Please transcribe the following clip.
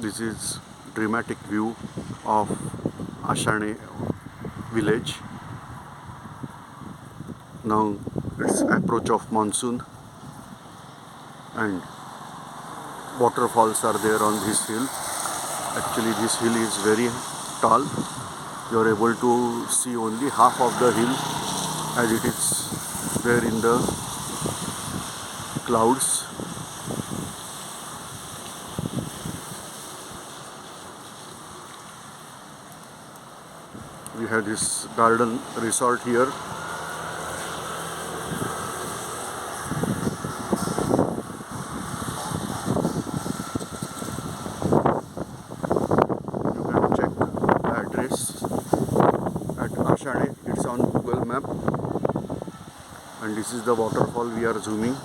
This is dramatic view of Ashane village. Now it's approach of monsoon and waterfalls are there on this hill. Actually this hill is very tall. You are able to see only half of the hill as it is there in the clouds. We have this garden resort here. You can check the address at Ashane. It's on Google Map. And this is the waterfall we are zooming.